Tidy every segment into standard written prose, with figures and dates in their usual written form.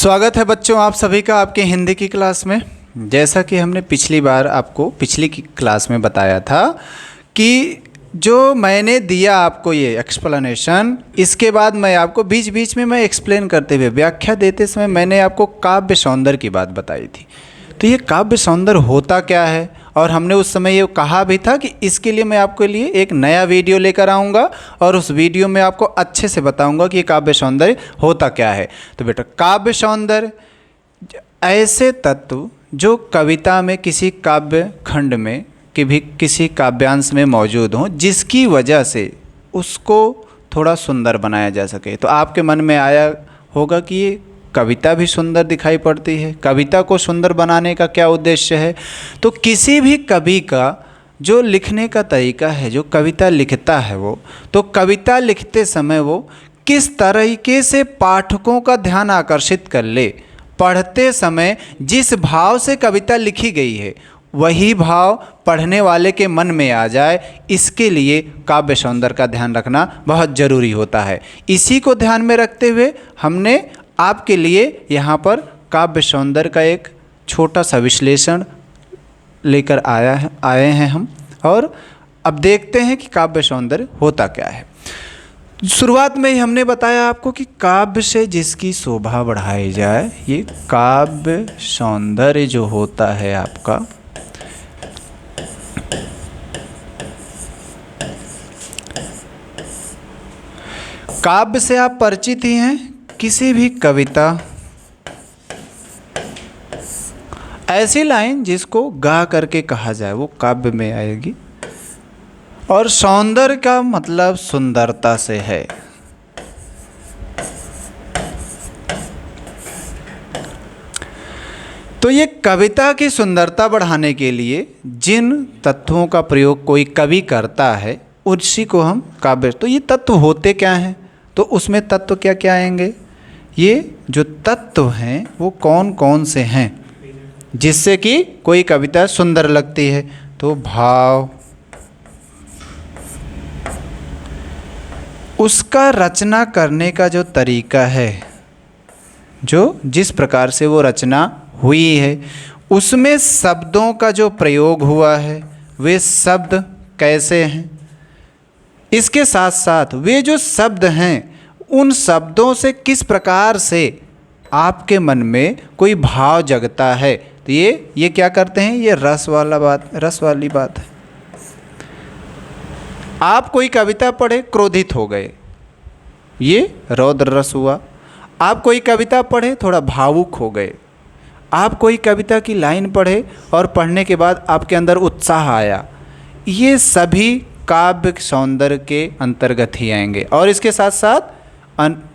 स्वागत है बच्चों आप सभी का आपके हिंदी की क्लास में। जैसा कि हमने पिछली बार आपको पिछली की क्लास में बताया था कि जो मैंने दिया आपको ये एक्सप्लेनेशन, इसके बाद मैं आपको बीच बीच में मैं एक्सप्लेन करते हुए व्याख्या देते समय मैंने आपको काव्य सौंदर्य की बात बताई थी। तो ये काव्य सौंदर्य होता क्या है, और हमने उस समय ये कहा भी था कि इसके लिए मैं आपके लिए एक नया वीडियो लेकर आऊँगा और उस वीडियो में आपको अच्छे से बताऊँगा कि ये काव्य सौंदर्य होता क्या है। तो बेटा काव्य सौंदर्य ऐसे तत्व जो कविता में किसी काव्य खंड में कि भी किसी काव्यांश में मौजूद हों, जिसकी वजह से उसको थोड़ा सुंदर बनाया जा सके। तो आपके मन में आया होगा कि ये कविता भी सुंदर दिखाई पड़ती है, कविता को सुंदर बनाने का क्या उद्देश्य है। तो किसी भी कवि का जो लिखने का तरीका है, जो कविता लिखता है वो, तो कविता लिखते समय वो किस तरीके से पाठकों का ध्यान आकर्षित कर ले, पढ़ते समय जिस भाव से कविता लिखी गई है वही भाव पढ़ने वाले के मन में आ जाए, इसके लिए काव्य सौंदर्य का ध्यान रखना बहुत ज़रूरी होता है। इसी को ध्यान में रखते हुए हमने आपके लिए यहाँ पर काव्य सौंदर्य का एक छोटा सा विश्लेषण लेकर आए हैं हम, और अब देखते हैं कि काव्य सौंदर्य होता क्या है। शुरुआत में ही हमने बताया आपको कि काव्य से जिसकी शोभा बढ़ाई जाए, ये काव्य सौंदर्य जो होता है आपका, काव्य से आप परिचित ही हैं। किसी भी कविता ऐसी लाइन जिसको गा करके कहा जाए वो काव्य में आएगी, और सौंदर्य का मतलब सुंदरता से है। तो ये कविता की सुंदरता बढ़ाने के लिए जिन तत्वों का प्रयोग कोई कवि करता है उसी को हम काव्य। तो ये तत्व होते क्या हैं, तो उसमें तत्व क्या क्या आएंगे, ये जो तत्व हैं वो कौन कौन से हैं जिससे कि कोई कविता सुंदर लगती है। तो भाव, उसका रचना करने का जो तरीका है, जो जिस प्रकार से वो रचना हुई है, उसमें शब्दों का जो प्रयोग हुआ है वे शब्द कैसे हैं, इसके साथ साथ वे जो शब्द हैं उन शब्दों से किस प्रकार से आपके मन में कोई भाव जगता है। तो ये क्या करते हैं, ये रस वाली बात है। आप कोई कविता पढ़े क्रोधित हो गए, ये रौद्र रस हुआ। आप कोई कविता पढ़े थोड़ा भावुक हो गए। आप कोई कविता की लाइन पढ़े और पढ़ने के बाद आपके अंदर उत्साह आया, ये सभी काव्य सौंदर्य के अंतर्गत ही आएंगे। और इसके साथ साथ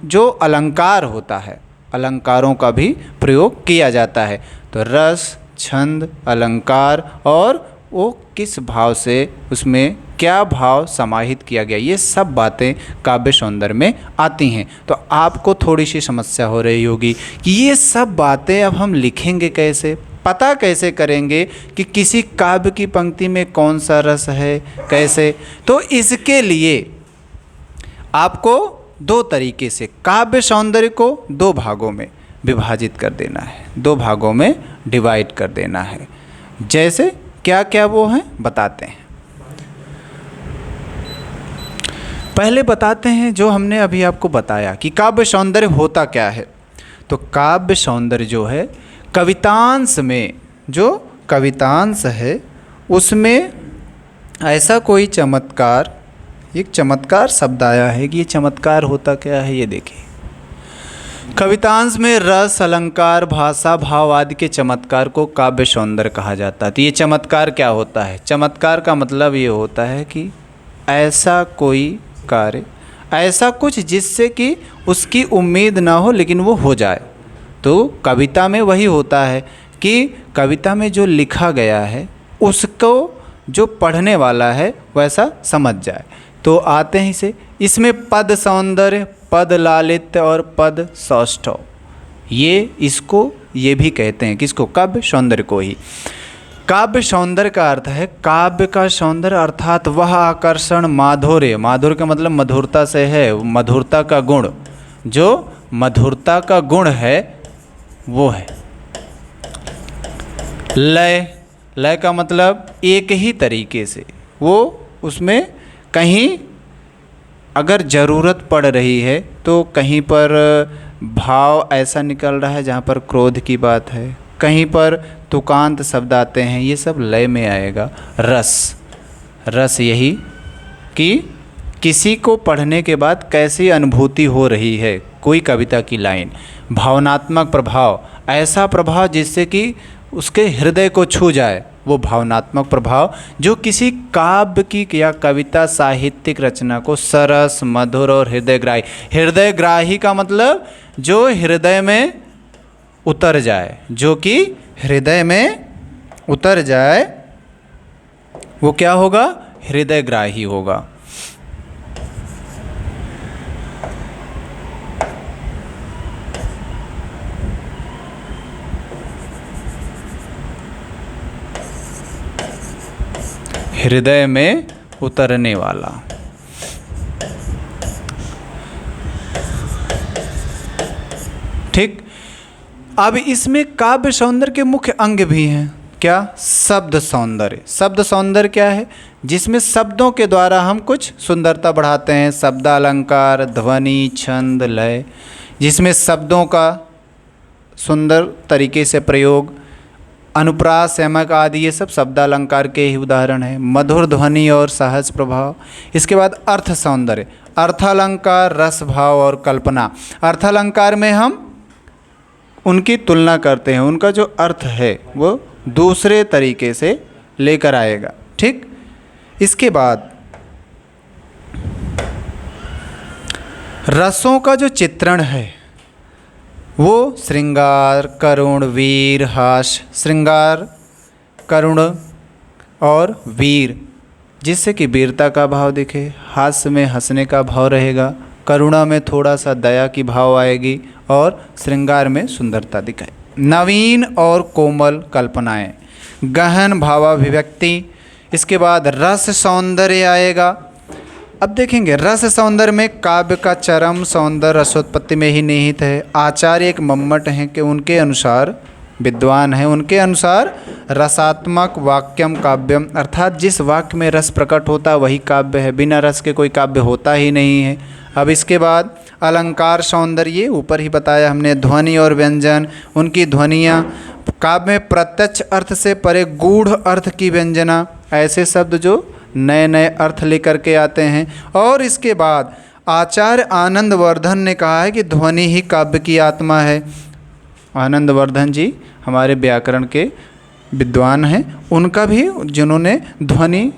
जो अलंकार होता है, अलंकारों का भी प्रयोग किया जाता है। तो रस, छंद, अलंकार और वो किस भाव से उसमें क्या भाव समाहित किया गया, ये सब बातें काव्य सौंदर्य में आती हैं। तो आपको थोड़ी सी समस्या हो रही होगी कि ये सब बातें अब हम लिखेंगे कैसे, पता कैसे करेंगे कि किसी काव्य की पंक्ति में कौन सा रस है, कैसे। तो इसके लिए आपको दो तरीके से काव्य सौंदर्य को दो भागों में विभाजित कर देना है, दो भागों में डिवाइड कर देना है। जैसे क्या क्या वो हैं बताते हैं। पहले बताते हैं जो हमने अभी आपको बताया कि काव्य सौंदर्य होता क्या है। तो काव्य सौंदर्य जो है कवितांश में, जो कवितांश है उसमें ऐसा कोई चमत्कार, एक चमत्कार शब्द आया है कि ये चमत्कार होता क्या है, ये देखिए। कवितांश में रस, अलंकार, भाषा, भाव आदि के चमत्कार को काव्य सौंदर्य कहा जाता है। तो ये चमत्कार क्या होता है, चमत्कार का मतलब ये होता है कि ऐसा कोई कार्य, ऐसा कुछ जिससे कि उसकी उम्मीद ना हो लेकिन वो हो जाए। तो कविता में वही होता है कि कविता में जो लिखा गया है उसको जो पढ़ने वाला है वैसा समझ जाए। तो आते हैं इसे, इसमें पद सौंदर्य, पद लालित्य और पद सौष्ठव, ये भी कहते हैं किसको, काव्य सौंदर्य को ही। काव्य सौंदर्य का अर्थ है, काव्य का सौंदर्य अर्थात वह आकर्षण, माधुर्य, माधुर्य का मतलब मधुरता से है, मधुरता का गुण, जो मधुरता का गुण है वो है। लय, लय का मतलब एक ही तरीके से, वो उसमें कहीं अगर ज़रूरत पड़ रही है तो कहीं पर भाव ऐसा निकल रहा है जहाँ पर क्रोध की बात है, कहीं पर तुकांत शब्द आते हैं, ये सब लय में आएगा। रस, रस यही कि किसी को पढ़ने के बाद कैसी अनुभूति हो रही है, कोई कविता की लाइन, भावनात्मक प्रभाव, ऐसा प्रभाव जिससे कि उसके हृदय को छू जाए, वो भावनात्मक प्रभाव जो किसी काव्य की या कविता साहित्यिक रचना को सरस, मधुर और हृदयग्राही। हृदयग्राही का मतलब जो हृदय में उतर जाए, जो कि हृदय में उतर जाए, वो क्या होगा? हृदयग्राही होगा। हृदय में उतरने वाला। ठीक। अब इसमें काव्य सौंदर्य के मुख्य अंग भी हैं। क्या? शब्द सौंदर्य। शब्द सौंदर्य क्या है? जिसमें शब्दों के द्वारा हम कुछ सुंदरता बढ़ाते हैं। शब्दालंकार, ध्वनि, छंद, लय, जिसमें शब्दों का सुंदर तरीके से प्रयोग, अनुप्रास, यमक आदि, ये सब शब्दालंकार के ही उदाहरण हैं। मधुर ध्वनि और सहज प्रभाव। इसके बाद अर्थ सौंदर्य, अर्थालंकार, रस भाव और कल्पना। अर्थालंकार में हम उनकी तुलना करते हैं, उनका जो अर्थ है वो दूसरे तरीके से लेकर आएगा। ठीक। इसके बाद रसों का जो चित्रण है वो श्रृंगार, करुण, वीर, हास्य। श्रृंगार, करुण और वीर, जिससे कि वीरता का भाव दिखे। हास्य में हंसने का भाव रहेगा, करुणा में थोड़ा सा दया की भाव आएगी और श्रृंगार में सुंदरता दिखाए। नवीन और कोमल कल्पनाएं, गहन भावाभिव्यक्ति। इसके बाद रस सौंदर्य आएगा। अब देखेंगे रस सौंदर्य में काव्य का चरम सौंदर्य रसोत्पत्ति में ही निहित है। आचार्य एक मम्मट हैं कि उनके अनुसार, विद्वान हैं, उनके अनुसार रसात्मक वाक्यम काव्यम, अर्थात जिस वाक्य में रस प्रकट होता है वही काव्य है, बिना रस के कोई काव्य होता ही नहीं है। अब इसके बाद अलंकार सौंदर्य, ऊपर ही बताया हमने। ध्वनि और व्यंजन, उनकी ध्वनियाँ। काव्य में प्रत्यक्ष अर्थ से परे गूढ़ अर्थ की व्यंजना, ऐसे शब्द जो नए नए अर्थ लेकर के आते हैं। और इसके बाद आचार्य आनंदवर्धन ने कहा है कि ध्वनि ही काव्य की आत्मा है। आनंदवर्धन जी हमारे व्याकरण के विद्वान हैं, उनका भी, जिन्होंने ध्वनि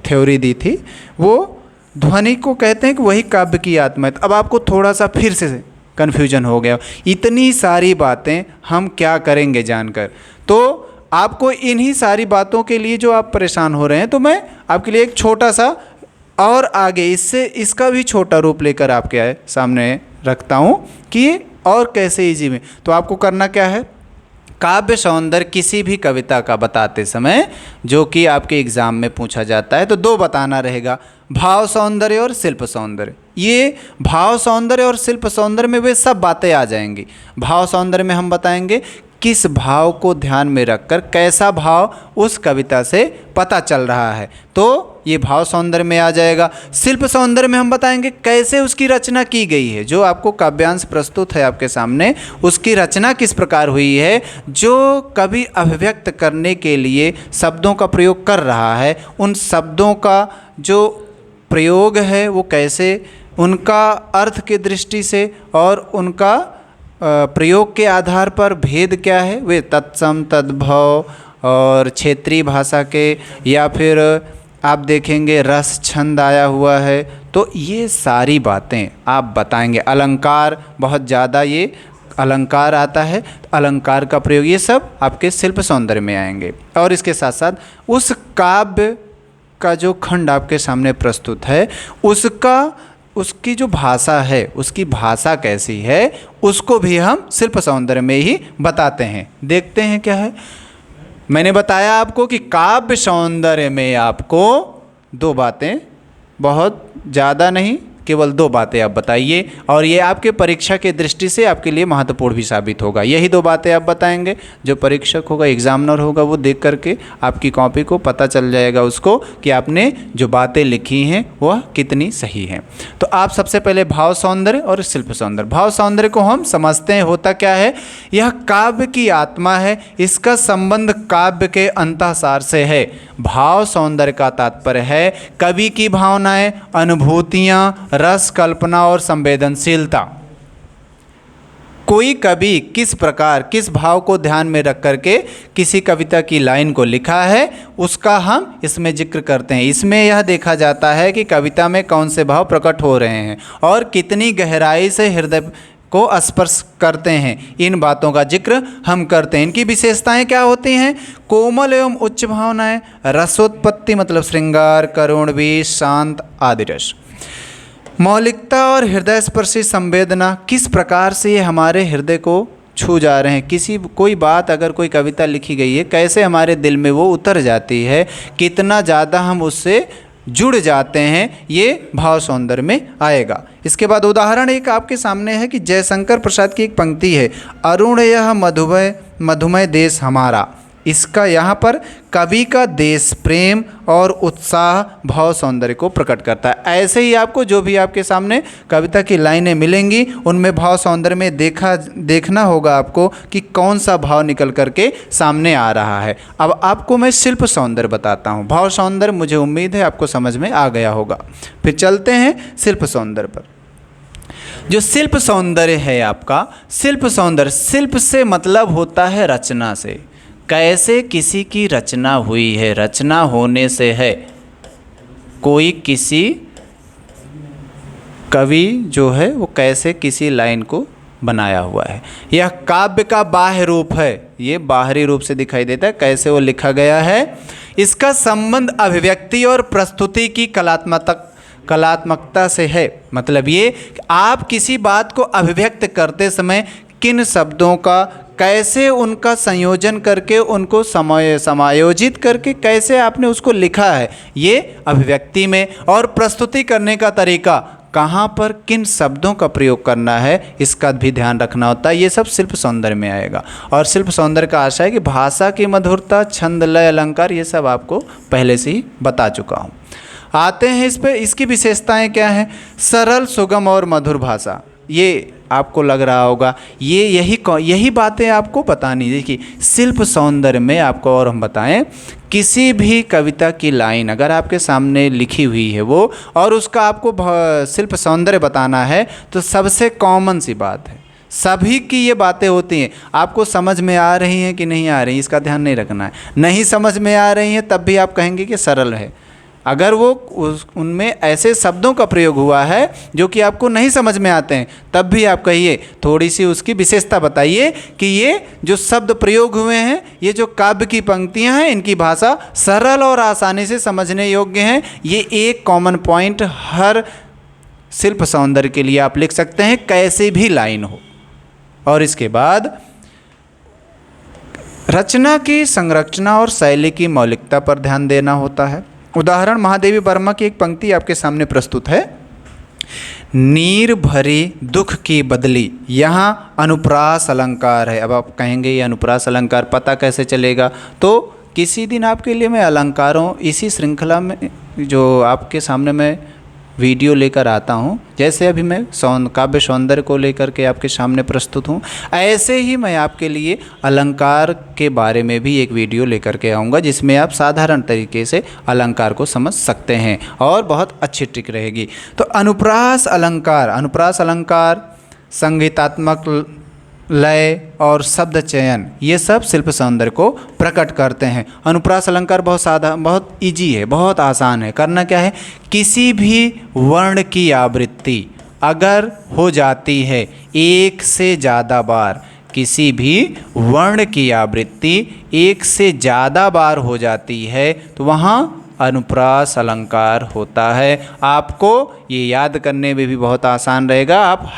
थ्योरी दी थी, वो ध्वनि को कहते हैं कि वही काव्य की आत्मा है। अब आपको थोड़ा सा फिर से कन्फ्यूजन हो गया, इतनी सारी बातें हम क्या करेंगे जानकर। तो आपको इन्हीं सारी बातों के लिए जो आप परेशान हो रहे हैं, तो मैं आपके लिए एक छोटा सा और आगे इससे इसका भी छोटा रूप लेकर आपके सामने रखता हूँ कि और कैसे इजी में। तो आपको करना क्या है, काव्य सौंदर्य किसी भी कविता का बताते समय जो कि आपके एग्ज़ाम में पूछा जाता है, तो दो बताना रहेगा, भाव सौंदर्य और शिल्प सौंदर्य। ये भाव सौंदर्य और शिल्प सौंदर्य में वे सब बातें आ जाएंगी। भाव सौंदर्य में हम बताएंगे किस भाव को ध्यान में रखकर कैसा भाव उस कविता से पता चल रहा है, तो ये भाव सौंदर्य में आ जाएगा। शिल्प सौंदर्य में हम बताएंगे कैसे उसकी रचना की गई है, जो आपको काव्यांश प्रस्तुत है आपके सामने, उसकी रचना किस प्रकार हुई है, जो कवि अभिव्यक्त करने के लिए शब्दों का प्रयोग कर रहा है, उन शब्दों का जो प्रयोग है वो कैसे, उनका अर्थ की दृष्टि से और उनका प्रयोग के आधार पर भेद क्या है, वे तत्सम, तद्भव और क्षेत्रीय भाषा के, या फिर आप देखेंगे रस छंद आया हुआ है, तो ये सारी बातें आप बताएंगे। अलंकार बहुत ज़्यादा, ये अलंकार आता है, अलंकार का प्रयोग, ये सब आपके शिल्प सौंदर्य में आएंगे। और इसके साथ साथ उस काव्य का जो खंड आपके सामने प्रस्तुत है, उसकी जो भाषा है, उसकी भाषा कैसी है, उसको भी हम शिल्प सौंदर्य में ही बताते हैं। देखते हैं क्या है। मैंने बताया आपको कि काव्य सौंदर्य में आपको दो बातें, बहुत ज़्यादा नहीं, केवल 2 बातें आप बताइए, और ये आपके परीक्षा के दृष्टि से आपके लिए महत्वपूर्ण भी साबित होगा। यही 2 बातें आप बताएंगे, जो परीक्षक होगा, एग्जामिनर होगा, वो देख करके आपकी कॉपी को पता चल जाएगा उसको कि आपने जो बातें लिखी हैं वह कितनी सही हैं। तो आप सबसे पहले भाव सौंदर्य और शिल्प सौंदर्य। भाव सौंदर्य को हम समझते हैं होता क्या है, यह काव्य की आत्मा है, इसका संबंध काव्य के अंतःसार से है। भाव सौंदर्य का तात्पर्य है कवि की भावनाएं, अनुभूतियां, रस, कल्पना और संवेदनशीलता। कोई कवि किस प्रकार, किस भाव को ध्यान में रख करके किसी कविता की लाइन को लिखा है, उसका हम इसमें जिक्र करते हैं। इसमें यह देखा जाता है कि कविता में कौन से भाव प्रकट हो रहे हैं और कितनी गहराई से हृदय को स्पर्श करते हैं। इन बातों का जिक्र हम करते हैं। इनकी विशेषताएं क्या होती हैं? कोमल एवं उच्च भावनाएं, रसोत्पत्ति मतलब श्रृंगार, करुण, विष, शांत आदि रस, मौलिकता और हृदय स्पर्शी संवेदना, किस प्रकार से ये हमारे हृदय को छू जा रहे हैं। कोई बात अगर कोई कविता लिखी गई है, कैसे हमारे दिल में वो उतर जाती है, कितना ज़्यादा हम उससे जुड़ जाते हैं, ये भाव सौंदर्य में आएगा। इसके बाद उदाहरण एक आपके सामने है कि जयशंकर प्रसाद की एक पंक्ति है, अरुण यह मधुमय देश हमारा। इसका यहाँ पर कवि का देश प्रेम और उत्साह भाव सौंदर्य को प्रकट करता है। ऐसे ही आपको जो भी आपके सामने कविता की लाइनें मिलेंगी, उनमें भाव सौंदर्य में देखना होगा आपको कि कौन सा भाव निकल करके सामने आ रहा है। अब आपको मैं शिल्प सौंदर्य बताता हूँ। भाव सौंदर्य मुझे उम्मीद है आपको समझ में आ गया होगा। फिर चलते हैं शिल्प सौंदर्य पर। जो शिल्प सौंदर्य है आपका, शिल्प सौंदर्य, शिल्प से मतलब होता है रचना से, कैसे किसी की रचना हुई है, रचना होने से है। कोई किसी कवि जो है वो कैसे किसी लाइन को बनाया हुआ है। यह काव्य का बाह्य रूप है, ये बाहरी रूप से दिखाई देता है कैसे वो लिखा गया है। इसका संबंध अभिव्यक्ति और प्रस्तुति की कलात्मकता से है। मतलब ये आप किसी बात को अभिव्यक्त करते समय किन शब्दों का कैसे उनका संयोजन करके उनको समायोजित करके कैसे आपने उसको लिखा है, ये अभिव्यक्ति में। और प्रस्तुति करने का तरीका, कहाँ पर किन शब्दों का प्रयोग करना है, इसका भी ध्यान रखना होता है। ये सब शिल्प सौंदर्य में आएगा। और शिल्प सौंदर्य का आशय है कि भाषा की मधुरता, छंद, लय, अलंकार, ये सब आपको पहले से ही बता चुका हूँ। आते हैं इस पे, इसकी विशेषताएं क्या हैं? सरल, सुगम और मधुर भाषा। ये आपको लग रहा होगा ये यही बातें आपको बतानी। देखिए शिल्प सौंदर्य में आपको और हम बताएं, किसी भी कविता की लाइन अगर आपके सामने लिखी हुई है वो, और उसका आपको शिल्प सौंदर्य बताना है, तो सबसे कॉमन सी बात है, सभी की ये बातें होती हैं। आपको समझ में आ रही हैं कि नहीं आ रही, इसका ध्यान नहीं रखना है। नहीं समझ में आ रही हैं तब भी आप कहेंगे कि सरल है। अगर वो उनमें ऐसे शब्दों का प्रयोग हुआ है जो कि आपको नहीं समझ में आते हैं, तब भी आप कहिए, थोड़ी सी उसकी विशेषता बताइए कि ये जो शब्द प्रयोग हुए हैं, ये जो काव्य की पंक्तियां हैं, इनकी भाषा सरल और आसानी से समझने योग्य हैं। ये एक कॉमन पॉइंट हर शिल्प सौंदर्य के लिए आप लिख सकते हैं, कैसे भी लाइन हो। और इसके बाद रचना की संरचना और शैली की मौलिकता पर ध्यान देना होता है। उदाहरण महादेवी वर्मा की एक पंक्ति आपके सामने प्रस्तुत है, नीर भरी दुख की बदली, यहाँ अनुप्रास अलंकार है। अब आप कहेंगे ये अनुप्रास अलंकार पता कैसे चलेगा? तो किसी दिन आपके लिए मैं अलंकारों इसी श्रृंखला में जो आपके सामने मैं वीडियो लेकर आता हूँ, जैसे अभी मैं काव्य सौंदर्य को लेकर के आपके सामने प्रस्तुत हूँ, ऐसे ही मैं आपके लिए अलंकार के बारे में भी एक वीडियो लेकर के आऊँगा, जिसमें आप साधारण तरीके से अलंकार को समझ सकते हैं और बहुत अच्छी ट्रिक रहेगी। तो अनुप्रास अलंकार संगीतात्मक लय और शब्द चयन, ये सब शिल्प सौंदर्य को प्रकट करते हैं। अनुप्रास अलंकार बहुत इजी है, बहुत आसान है। करना क्या है, किसी भी वर्ण की आवृत्ति अगर हो जाती है एक से ज़्यादा बार, किसी भी वर्ण की आवृत्ति एक से ज़्यादा बार हो जाती है, तो वहाँ अनुप्रास अलंकार होता है। आपको ये याद करने में भी बहुत आसान रहेगा। आप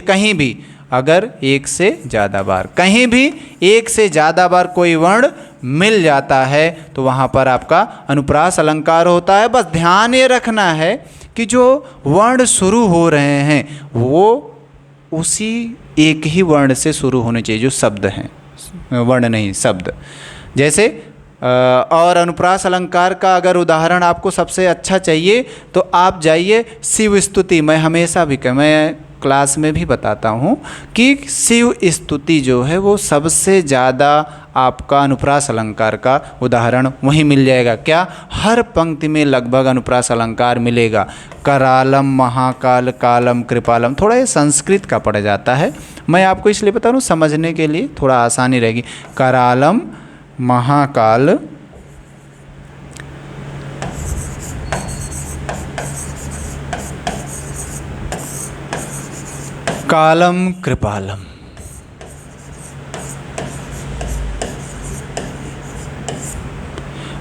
कहीं भी अगर एक से ज़्यादा बार, कहीं भी एक से ज़्यादा बार कोई वर्ण मिल जाता है, तो वहाँ पर आपका अनुप्रास अलंकार होता है। बस ध्यान ये रखना है कि जो वर्ण शुरू हो रहे हैं वो उसी एक ही वर्ण से शुरू होने चाहिए जो शब्द हैं, वर्ण नहीं शब्द। जैसे और अनुप्रास अलंकार का अगर उदाहरण आपको सबसे अच्छा चाहिए तो आप जाइए शिव स्तुति। मैं हमेशा भी मैं क्लास में भी बताता हूँ कि शिव स्तुति जो है वो सबसे ज़्यादा आपका अनुप्रास अलंकार का उदाहरण वहीं मिल जाएगा। क्या, हर पंक्ति में लगभग अनुप्रास अलंकार मिलेगा। करालम, महाकाल, कालम, कृपालम। थोड़ा ये संस्कृत का पड़ जाता है, मैं आपको इसलिए बता रहा हूँ समझने के लिए थोड़ा आसानी रहेगी। करालम, महाकाल, कालम, कृपालम।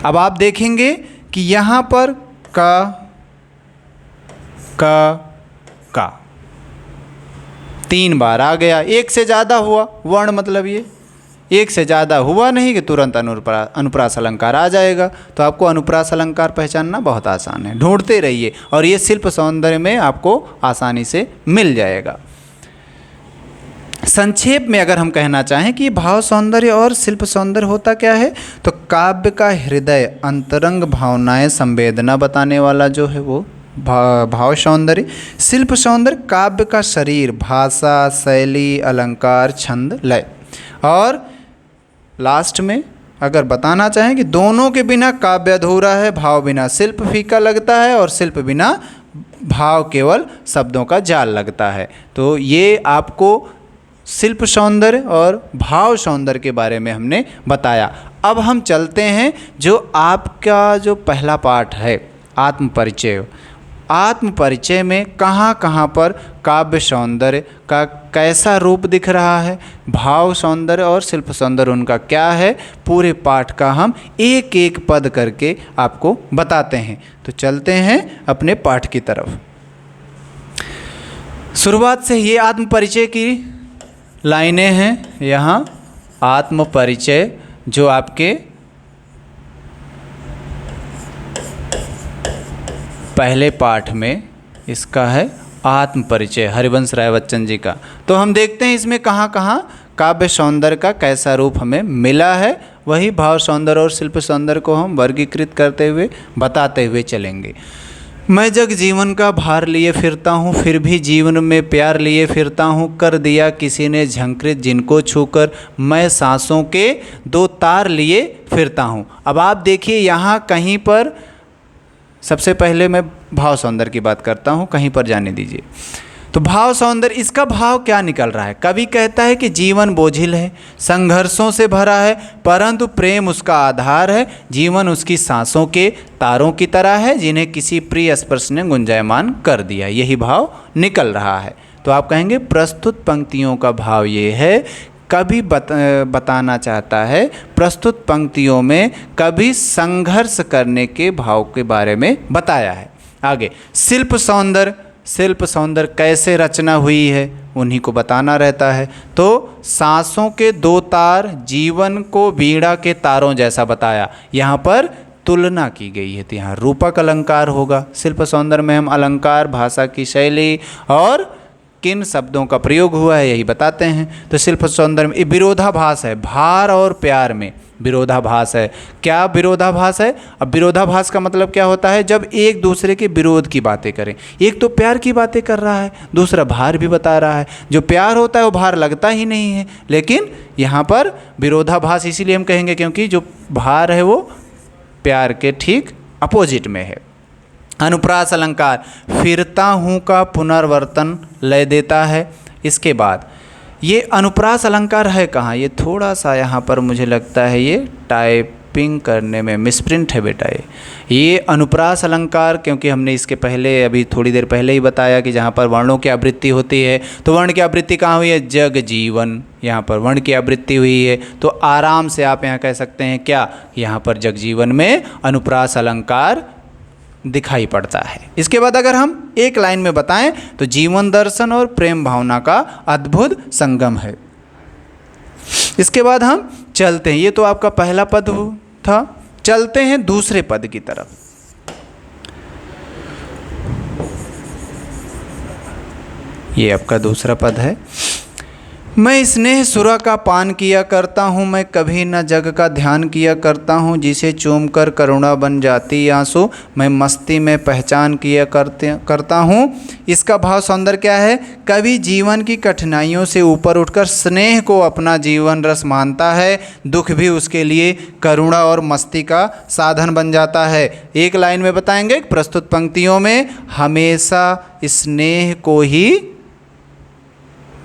अब आप देखेंगे कि यहाँ पर का 3 बार आ गया। एक से ज़्यादा हुआ वर्ण, मतलब ये एक से ज़्यादा हुआ नहीं कि तुरंत अनुप्रास अलंकार आ जाएगा। तो आपको अनुप्रास अलंकार पहचानना बहुत आसान है, ढूंढते रहिए और ये शिल्प सौंदर्य में आपको आसानी से मिल जाएगा। संक्षेप में अगर हम कहना चाहें कि भाव सौंदर्य और शिल्प सौंदर्य होता क्या है, तो काव्य का हृदय, अंतरंग भावनाएं, संवेदना बताने वाला जो है वो भाव सौंदर्य। शिल्प सौंदर्य काव्य का शरीर, भाषा, शैली, अलंकार, छंद, लय। और लास्ट में अगर बताना चाहें कि दोनों के बिना काव्य अधूरा है, भाव बिना शिल्प फीका लगता है और शिल्प बिना भाव केवल शब्दों का जाल लगता है। तो ये आपको शिल्प सौंदर्य और भाव सौंदर्य के बारे में हमने बताया। अब हम चलते हैं जो आपका जो पहला पाठ है आत्मपरिचय। आत्मपरिचय में कहाँ कहाँ पर काव्य सौंदर्य का कैसा रूप दिख रहा है, भाव सौंदर्य और शिल्प सौंदर्य उनका क्या है, पूरे पाठ का हम एक एक पद करके आपको बताते हैं। तो चलते हैं अपने पाठ की तरफ। शुरुआत से ये आत्मपरिचय की लाइनें हैं। यहाँ आत्मपरिचय जो आपके पहले पाठ में इसका है आत्मपरिचय, हरिवंश राय बच्चन जी का। तो हम देखते हैं इसमें कहाँ कहाँ काव्य सौंदर्य का कैसा रूप हमें मिला है। वही भाव सौंदर्य और शिल्प सौंदर्य को हम वर्गीकृत करते हुए बताते हुए चलेंगे। मैं जग जीवन का भार लिए फिरता हूँ, फिर भी जीवन में प्यार लिए फिरता हूँ। कर दिया किसी ने झंकृत जिनको छूकर, मैं सांसों के 2 तार लिए फिरता हूँ। अब आप देखिए यहाँ कहीं पर सबसे पहले मैं भाव सौंदर्य की बात करता हूँ, कहीं पर जाने दीजिए। तो भाव सौंदर्य, इसका भाव क्या निकल रहा है? कवि कहता है कि जीवन बोझिल है, संघर्षों से भरा है, परंतु प्रेम उसका आधार है। जीवन उसकी सांसों के तारों की तरह है, जिन्हें किसी प्रिय स्पर्श ने गुंजायमान कर दिया। यही भाव निकल रहा है। तो आप कहेंगे प्रस्तुत पंक्तियों का भाव ये है। कभी बताना चाहता है प्रस्तुत पंक्तियों में कभी संघर्ष करने के भाव के बारे में बताया है। आगे शिल्प सौंदर्य, शिल्प सौंदर्य कैसे रचना हुई है उन्हीं को बताना रहता है। तो सांसों के 2 तार जीवन को वीणा के तारों जैसा बताया। यहाँ पर तुलना की गई है, तो यहाँ रूपक अलंकार होगा। शिल्प सौंदर्य में हम अलंकार, भाषा की शैली और किन शब्दों का प्रयोग हुआ है यही बताते हैं। तो शिल्प सौंदर्य में विरोधाभास है, भार और प्यार में विरोधाभास है। क्या विरोधाभास है? अब विरोधाभास का मतलब क्या होता है? जब एक दूसरे के विरोध की बातें करें। एक तो प्यार की बातें कर रहा है, दूसरा भार भी बता रहा है। जो प्यार होता है वो भार लगता ही नहीं है, लेकिन यहाँ पर विरोधाभास इसीलिए हम कहेंगे क्योंकि जो भार है वो प्यार के ठीक अपोजिट में है। अनुप्रास अलंकार, फिरता हूँ का पुनर्वर्तन लय देता है। इसके बाद ये अनुप्रास अलंकार है कहाँ? ये थोड़ा सा यहाँ पर मुझे लगता है ये टाइपिंग करने में मिसप्रिंट है बेटा। ये अनुप्रास अलंकार, क्योंकि हमने इसके पहले अभी थोड़ी देर पहले ही बताया कि जहाँ पर वर्णों की आवृत्ति होती है, तो वर्ण की आवृत्ति कहाँ हुई है? जग जीवन, यहाँ पर वर्ण की आवृत्ति हुई है। तो आराम से आप यहाँ कह सकते हैं क्या, यहाँ पर जग जीवन में अनुप्रास अलंकार दिखाई पड़ता है। इसके बाद अगर हम एक लाइन में बताएं तो जीवन दर्शन और प्रेम भावना का अद्भुत संगम है। इसके बाद हम चलते हैं, ये तो आपका पहला पद था, चलते हैं दूसरे पद की तरफ। ये आपका दूसरा पद है। मैं स्नेह सुरा का पान किया करता हूँ, मैं कभी न जग का ध्यान किया करता हूँ, जिसे चूम कर करुणा बन जाती आंसू, मैं मस्ती में पहचान किया करता हूँ। इसका भाव सौंदर्य क्या है? कवि जीवन की कठिनाइयों से ऊपर उठकर स्नेह को अपना जीवन रस मानता है, दुख भी उसके लिए करुणा और मस्ती का साधन बन जाता है। एक लाइन में बताएंगे, प्रस्तुत पंक्तियों में हमेशा स्नेह को ही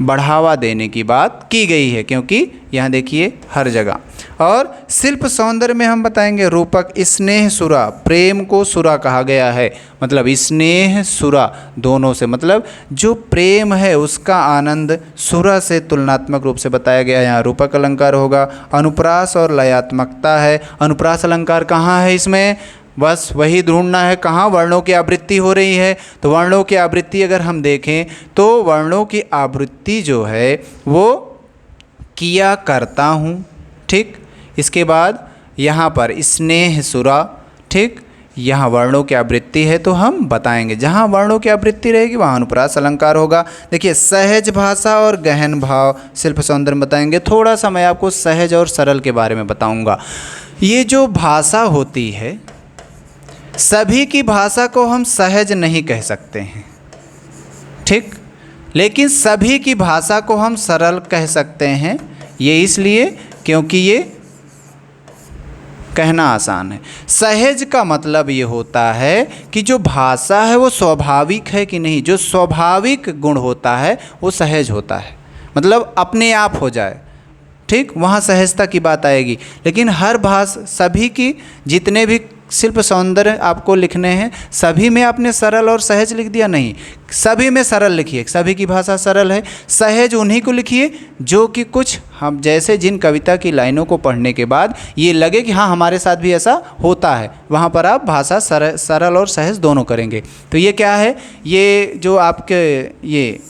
बढ़ावा देने की बात की गई है, क्योंकि यहाँ देखिए हर जगह। और शिल्प सौंदर्य में हम बताएंगे रूपक स्नेह सुरा, प्रेम को सुरा कहा गया है, मतलब स्नेह सुरा दोनों से, मतलब जो प्रेम है उसका आनंद सुरा से तुलनात्मक रूप से बताया गया। यहाँ रूपक अलंकार होगा। अनुप्रास और लयात्मकता है। अनुप्रास अलंकार कहाँ है इसमें? बस वही ढूंढना है, कहाँ वर्णों की आवृत्ति हो रही है। तो वर्णों की आवृत्ति अगर हम देखें तो वर्णों की आवृत्ति जो है वो किया करता हूँ, ठीक। इसके बाद यहाँ पर स्नेह सुरा, ठीक। यहाँ वर्णों की आवृत्ति है तो हम बताएंगे, जहाँ वर्णों की आवृत्ति रहेगी वहाँ अनुप्रास अलंकार होगा। देखिए सहज भाषा और गहन भाव शिल्प सौंदर्य में बताएंगे। थोड़ा सा मैं आपको सहज और सरल के बारे में बताऊँगा। ये जो भाषा होती है, सभी की भाषा को हम सहज नहीं कह सकते हैं, ठीक, लेकिन सभी की भाषा को हम सरल कह सकते हैं। ये इसलिए क्योंकि ये कहना आसान है। सहज का मतलब ये होता है कि जो भाषा है वो स्वाभाविक है कि नहीं, जो स्वाभाविक गुण होता है वो सहज होता है, मतलब अपने आप हो जाए, ठीक, वहाँ सहजता की बात आएगी। लेकिन हर भाषा, सभी की जितने भी शिल्प सौंदर्य आपको लिखने हैं, सभी में आपने सरल और सहज लिख दिया नहीं, सभी में सरल लिखिए। सभी की भाषा सरल है। सहज उन्हीं को लिखिए जो कि कुछ हम जैसे जिन कविता की लाइनों को पढ़ने के बाद ये लगे कि हाँ हमारे साथ भी ऐसा होता है, वहाँ पर आप भाषा सरल और सहज दोनों करेंगे। तो ये क्या है? ये जो आपके ये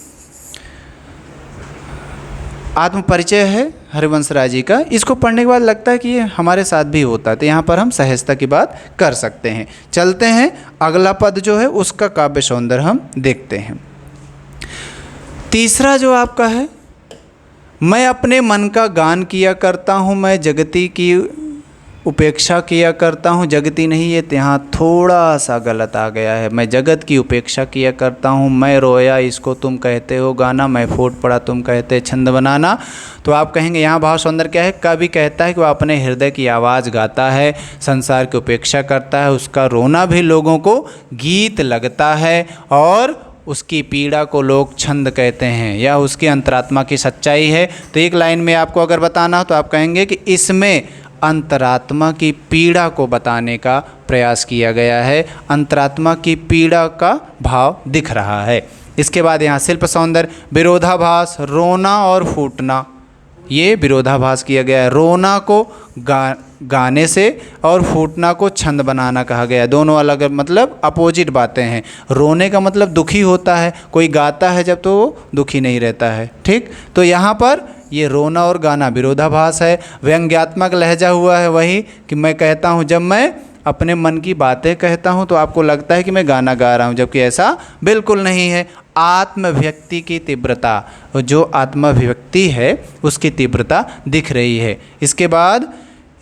आत्म परिचय है हरिवंश राय जी का, इसको पढ़ने के बाद लगता है कि ये हमारे साथ भी होता है, तो यहाँ पर हम सहजता की बात कर सकते हैं। चलते हैं, अगला पद जो है उसका काव्य सौंदर्य हम देखते हैं। तीसरा जो आपका है, मैं अपने मन का गान किया करता हूँ, मैं जगती की उपेक्षा किया करता हूँ। जगती नहीं, ये यहाँ थोड़ा सा गलत आ गया है। मैं जगत की उपेक्षा किया करता हूँ, मैं रोया इसको तुम कहते हो गाना, मैं फूट पड़ा तुम कहते छंद बनाना। तो आप कहेंगे यहाँ भाव सौंदर्य क्या है? कवि कहता है कि वह अपने हृदय की आवाज़ गाता है, संसार की उपेक्षा करता है, उसका रोना भी लोगों को गीत लगता है और उसकी पीड़ा को लोग छंद कहते हैं, या उसकी अंतरात्मा की सच्चाई है। तो एक लाइन में आपको अगर बताना हो तो आप कहेंगे कि इसमें अंतरात्मा की पीड़ा को बताने का प्रयास किया गया है, अंतरात्मा की पीड़ा का भाव दिख रहा है। इसके बाद यहाँ शिल्प सौंदर्य, विरोधाभास, रोना और फूटना, ये विरोधाभास किया गया है। रोना को गाने से और फूटना को छंद बनाना कहा गया है। दोनों अलग मतलब अपोजिट बातें हैं। रोने का मतलब दुखी होता है, कोई गाता है जब तो वो दुखी नहीं रहता है, ठीक। तो यहाँ पर ये रोना और गाना विरोधाभास है। व्यंग्यात्मक लहजा हुआ है वही कि मैं कहता हूँ, जब मैं अपने मन की बातें कहता हूँ तो आपको लगता है कि मैं गाना गा रहा हूँ, जबकि ऐसा बिल्कुल नहीं है। आत्मव्यक्ति की तीव्रता, जो आत्मव्यक्ति है उसकी तीव्रता दिख रही है। इसके बाद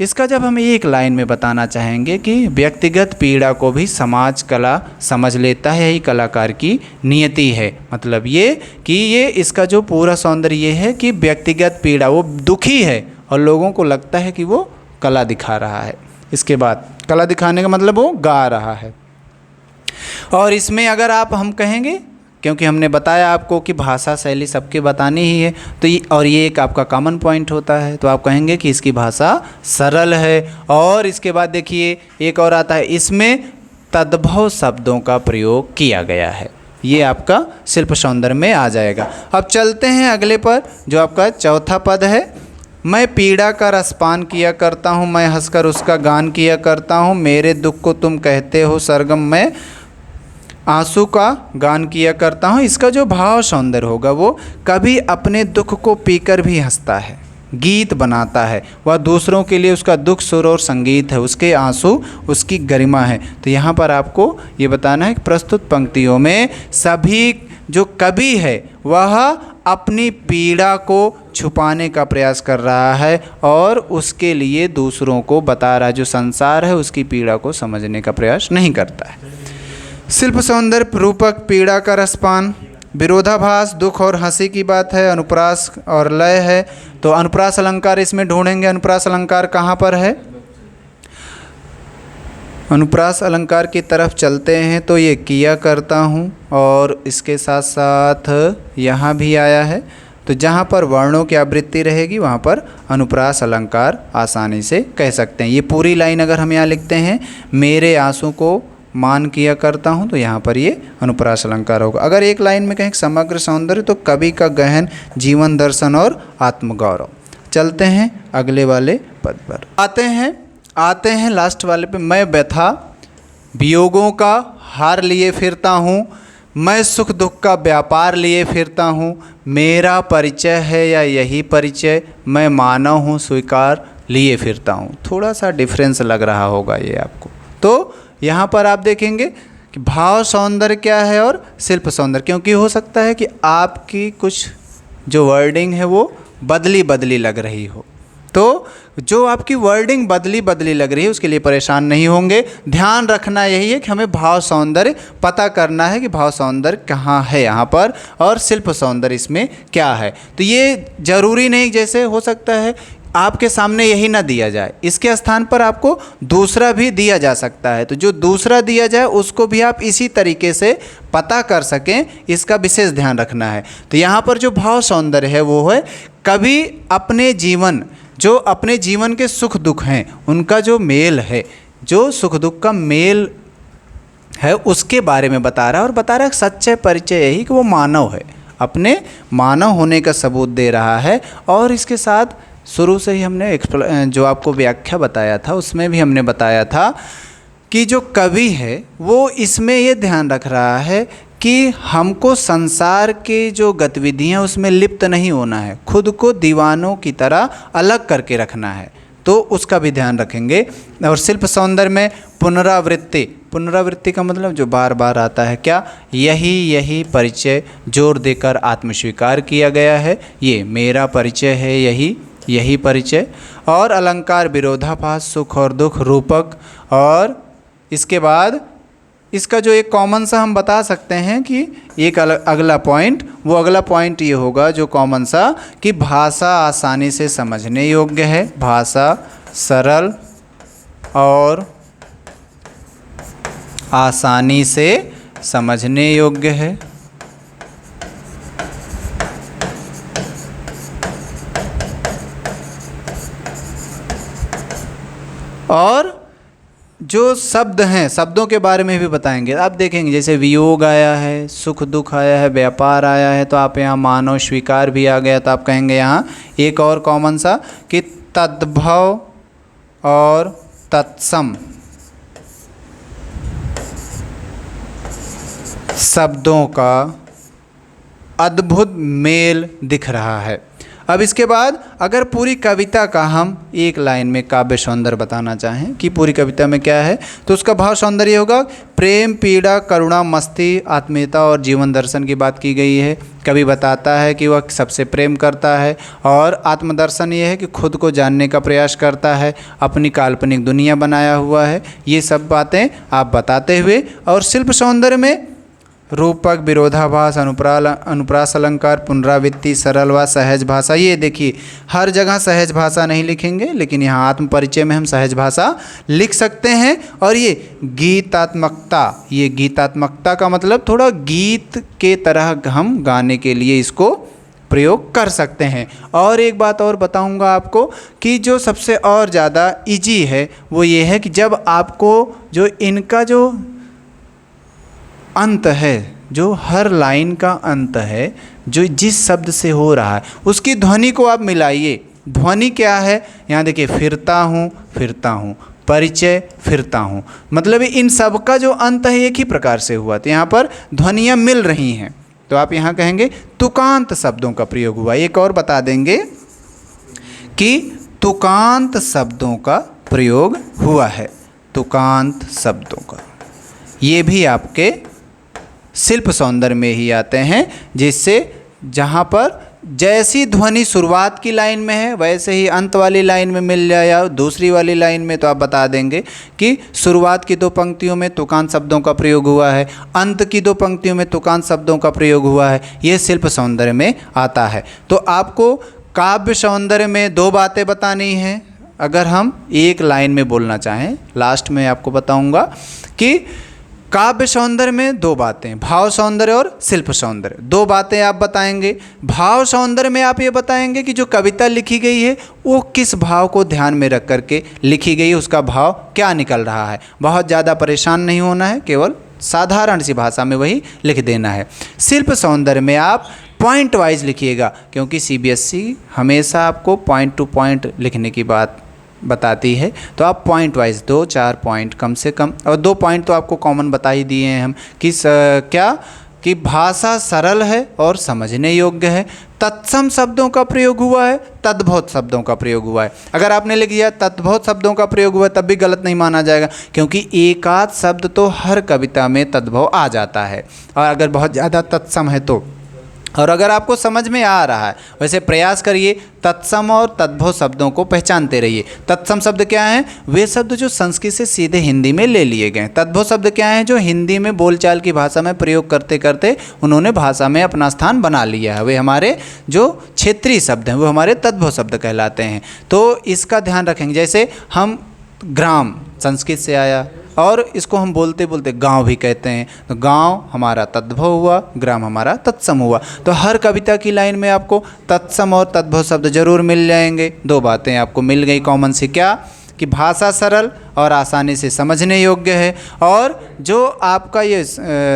इसका जब हम एक लाइन में बताना चाहेंगे कि व्यक्तिगत पीड़ा को भी समाज कला समझ लेता है, यही कलाकार की नियति है। मतलब ये कि ये इसका जो पूरा सौंदर्य ये है कि व्यक्तिगत पीड़ा, वो दुखी है और लोगों को लगता है कि वो कला दिखा रहा है। इसके बाद कला दिखाने का मतलब वो गा रहा है। और इसमें अगर आप हम कहेंगे, क्योंकि हमने बताया आपको कि भाषा शैली सबके बतानी ही है, तो ये एक आपका कॉमन पॉइंट होता है, तो आप कहेंगे कि इसकी भाषा सरल है। और इसके बाद देखिए एक और आता है, इसमें तद्भव शब्दों का प्रयोग किया गया है। ये आपका शिल्प सौंदर्य में आ जाएगा। अब चलते हैं अगले पर, जो आपका चौथा पद है, मैं पीड़ा का रसपान किया करता हूँ, मैं हंसकर उसका गान किया करता हूँ, मेरे दुख को तुम कहते हो सरगम, मैं आंसू का गान किया करता हूँ। इसका जो भाव सौंदर्य होगा, वो कभी अपने दुख को पीकर भी हंसता है, गीत बनाता है, वह दूसरों के लिए उसका दुख सुर और संगीत है, उसके आंसू उसकी गरिमा है। तो यहाँ पर आपको ये बताना है कि प्रस्तुत पंक्तियों में सभी जो कवि है वह अपनी पीड़ा को छुपाने का प्रयास कर रहा है और उसके लिए दूसरों को बता रहा है, जो संसार है उसकी पीड़ा को समझने का प्रयास नहीं करता है। शिल्प सौंदर्य रूपक पीड़ा का रसपान, विरोधाभास दुख और हंसी की बात है, अनुप्रास और लय है। तो अनुप्रास अलंकार इसमें ढूंढेंगे, अनुप्रास अलंकार कहाँ पर है? अनुप्रास अलंकार की तरफ चलते हैं तो ये किया करता हूँ और इसके साथ साथ यहाँ भी आया है। तो जहाँ पर वर्णों की आवृत्ति रहेगी वहाँ पर अनुप्रास अलंकार आसानी से कह सकते हैं। ये पूरी लाइन अगर हम यहाँ लिखते हैं, मेरे आंसू को मान किया करता हूँ, तो यहाँ पर ये अनुप्रास अलंकार होगा। अगर एक लाइन में कहें समग्र सौंदर्य, तो कवि का गहन जीवन दर्शन और आत्मगौरव। चलते हैं अगले वाले पद पर, आते हैं लास्ट वाले पे। मैं व्यथा वियोगों का हार लिए फिरता हूँ, मैं सुख दुख का व्यापार लिए फिरता हूँ, मेरा परिचय है या यही परिचय, मैं मानव हूँ स्वीकार लिए फिरता हूँ। थोड़ा सा डिफरेंस लग रहा होगा ये आपको। तो यहाँ पर आप देखेंगे कि भाव सौंदर्य क्या है और शिल्प सौंदर्य, क्योंकि हो सकता है कि आपकी कुछ जो वर्डिंग है वो बदली बदली लग रही हो। तो जो आपकी वर्डिंग बदली बदली लग रही है उसके लिए परेशान नहीं होंगे। ध्यान रखना यही है कि हमें भाव सौंदर्य पता करना है कि भाव सौंदर्य कहाँ है यहाँ पर और शिल्प सौंदर्य इसमें क्या है। तो ये ज़रूरी नहीं, जैसे हो सकता है आपके सामने यही ना दिया जाए, इसके स्थान पर आपको दूसरा भी दिया जा सकता है। तो जो दूसरा दिया जाए उसको भी आप इसी तरीके से पता कर सकें, इसका विशेष ध्यान रखना है। तो यहाँ पर जो भाव सौंदर्य है वो है कवि अपने जीवन, जो अपने जीवन के सुख दुख हैं उनका जो मेल है, जो सुख दुख का मेल है उसके बारे में बता रहा है। और बता रहा है सच्चे परिचय यही कि वो मानव है, अपने मानव होने का सबूत दे रहा है। और इसके साथ शुरू से ही हमने जो आपको व्याख्या बताया था उसमें भी हमने बताया था कि जो कवि है वो इसमें ये ध्यान रख रहा है कि हमको संसार के जो गतिविधियाँ उसमें लिप्त नहीं होना है, खुद को दीवानों की तरह अलग करके रखना है, तो उसका भी ध्यान रखेंगे। और शिल्प सौंदर्य में पुनरावृत्ति का मतलब जो बार बार आता है, क्या? यही परिचय जोर देकर आत्मस्वीकार किया गया है, ये मेरा परिचय है, यही परिचय। और अलंकार विरोधाभास सुख और दुख रूपक। और इसके बाद इसका जो एक कॉमन सा हम बता सकते हैं कि एक अगला पॉइंट ये होगा जो कॉमन सा, कि भाषा आसानी से समझने योग्य है, भाषा सरल और आसानी से समझने योग्य है। और जो शब्द हैं, शब्दों के बारे में भी बताएंगे। आप देखेंगे जैसे वियोग आया है, सुख दुख आया है, व्यापार आया है, तो आप यहाँ मानव स्वीकार भी आ गया, तो आप कहेंगे यहाँ एक और कॉमन सा कि तद्भव और तत्सम शब्दों का अद्भुत मेल दिख रहा है। अब इसके बाद अगर पूरी कविता का हम एक लाइन में काव्य सौंदर्य बताना चाहें कि पूरी कविता में क्या है, तो उसका भाव सौंदर्य होगा प्रेम, पीड़ा, करुणा, मस्ती, आत्मीयता और जीवन दर्शन की बात की गई है। कवि बताता है कि वह सबसे प्रेम करता है और आत्मदर्शन ये है कि खुद को जानने का प्रयास करता है, अपनी काल्पनिक दुनिया बनाया हुआ है। ये सब बातें आप बताते हुए, और शिल्प सौंदर्य में रूपक, विरोधाभास, अनुप्रास अलंकार, पुनरावृत्ति, सरल व सहज भाषा। ये देखिए हर जगह सहज भाषा नहीं लिखेंगे, लेकिन यहाँ आत्म परिचय में हम सहज भाषा लिख सकते हैं। और ये गीतात्मकता का मतलब थोड़ा गीत के तरह हम गाने के लिए इसको प्रयोग कर सकते हैं। और एक बात और बताऊंगा आपको कि जो सबसे और ज़्यादा इजी है वो ये है कि जब आपको जो इनका जो अंत है, जो हर लाइन का अंत है, जो जिस शब्द से हो रहा है उसकी ध्वनि को आप मिलाइए। ध्वनि क्या है? यहाँ देखिए फिरता हूँ, परिचय, फिरता हूँ, मतलब इन सब का जो अंत है एक ही प्रकार से हुआ, तो यहाँ पर ध्वनियाँ मिल रही हैं। तो आप यहाँ कहेंगे तुकांत शब्दों का प्रयोग हुआ। एक और बता देंगे कि तुकांत शब्दों का प्रयोग हुआ है, तुकांत शब्दों का। ये भी आपके शिल्प सौंदर्य में ही आते हैं, जिससे जहाँ पर जैसी ध्वनि शुरुआत की लाइन में है वैसे ही अंत वाली लाइन में मिल जाए या दूसरी वाली लाइन में, तो आप बता देंगे कि शुरुआत की 2 पंक्तियों में तुकांत शब्दों का प्रयोग हुआ है, अंत की 2 पंक्तियों में तुकांत शब्दों का प्रयोग हुआ है, ये शिल्प सौंदर्य में आता है। तो आपको काव्य सौंदर्य में 2 बातें बतानी हैं। अगर हम एक लाइन में बोलना चाहें, लास्ट में आपको बताऊंगा कि काव्य सौंदर्य में 2 बातें, भाव सौंदर्य और शिल्प सौंदर्य, 2 बातें आप बताएंगे। भाव सौंदर्य में आप ये बताएंगे कि जो कविता लिखी गई है वो किस भाव को ध्यान में रख करके लिखी गई है, उसका भाव क्या निकल रहा है। बहुत ज़्यादा परेशान नहीं होना है, केवल साधारण सी भाषा में वही लिख देना है। शिल्प सौंदर्य में आप पॉइंट वाइज लिखिएगा, क्योंकि CBSE हमेशा आपको पॉइंट टू पॉइंट लिखने की बात बताती है, तो आप पॉइंट वाइज 2-4 पॉइंट कम से कम, और 2 पॉइंट तो आपको कॉमन बता ही दिए हैं हम कि क्या कि भाषा सरल है और समझने योग्य है, तत्सम शब्दों का प्रयोग हुआ है, तद्भव शब्दों का प्रयोग हुआ है। अगर आपने लिख दिया तद्भव शब्दों का प्रयोग हुआ है तब भी गलत नहीं माना जाएगा, क्योंकि एकाध शब्द तो हर कविता में तद्भव आ जाता है, और अगर बहुत ज़्यादा तत्सम है तो। और अगर आपको समझ में आ रहा है वैसे प्रयास करिए तत्सम और तद्भव शब्दों को पहचानते रहिए। तत्सम शब्द क्या हैं? वे शब्द जो संस्कृत से सीधे हिंदी में ले लिए गए। तद्भव शब्द क्या हैं? जो हिंदी में बोलचाल की भाषा में प्रयोग करते करते उन्होंने भाषा में अपना स्थान बना लिया है, वे हमारे जो क्षेत्रीय शब्द हैं वो हमारे तद्भव शब्द कहलाते हैं। तो इसका ध्यान रखेंगे। जैसे हम ग्राम संस्कृत से आया और इसको हम बोलते बोलते गांव भी कहते हैं, तो गांव हमारा तद्भव हुआ, ग्राम हमारा तत्सम हुआ। तो हर कविता की लाइन में आपको तत्सम और तद्भव शब्द जरूर मिल जाएंगे। 2 बातें आपको मिल गई कॉमन से, क्या कि भाषा सरल और आसानी से समझने योग्य है, और जो आपका ये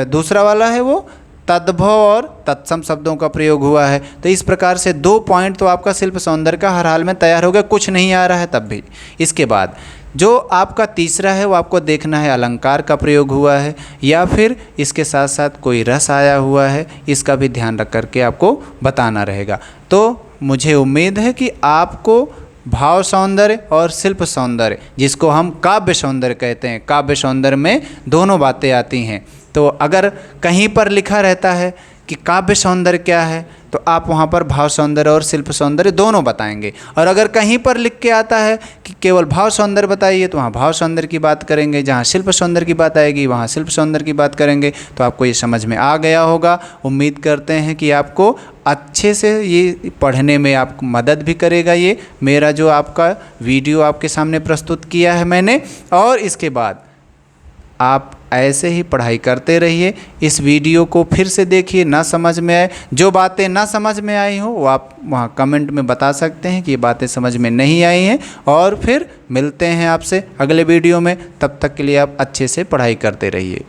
दूसरा वाला है वो तद्भव और तत्सम शब्दों का प्रयोग हुआ है। तो इस प्रकार से 2 पॉइंट तो आपका शिल्प सौंदर्य का हर हाल में तैयार हो गया, कुछ नहीं आ रहा है तब भी। इसके बाद जो आपका तीसरा है वो आपको देखना है अलंकार का प्रयोग हुआ है या फिर इसके साथ साथ कोई रस आया हुआ है, इसका भी ध्यान रख करके आपको बताना रहेगा। तो मुझे उम्मीद है कि आपको भाव सौंदर्य और शिल्प सौंदर्य, जिसको हम काव्य सौंदर्य कहते हैं, काव्य सौंदर्य में दोनों बातें आती हैं। तो अगर कहीं पर लिखा रहता है कि काव्य सौंदर्य क्या है, तो आप वहाँ पर भाव सौंदर्य और शिल्प सौंदर्य दोनों बताएंगे। और अगर कहीं पर लिख के आता है कि केवल भाव सौंदर्य बताइए, तो वहाँ भाव सौंदर्य की बात करेंगे, जहाँ शिल्प सौंदर्य की बात आएगी वहाँ शिल्प सौंदर्य की बात करेंगे। तो आपको ये समझ में आ गया होगा। उम्मीद करते हैं कि आपको अच्छे से ये पढ़ने में आपको मदद भी करेगा ये मेरा जो आपका वीडियो आपके सामने प्रस्तुत किया है मैंने। और इसके बाद आप ऐसे ही पढ़ाई करते रहिए। इस वीडियो को फिर से देखिए, ना समझ में आए, जो बातें ना समझ में आई हो वो आप वहाँ कमेंट में बता सकते हैं कि ये बातें समझ में नहीं आई हैं। और फिर मिलते हैं आपसे अगले वीडियो में, तब तक के लिए आप अच्छे से पढ़ाई करते रहिए।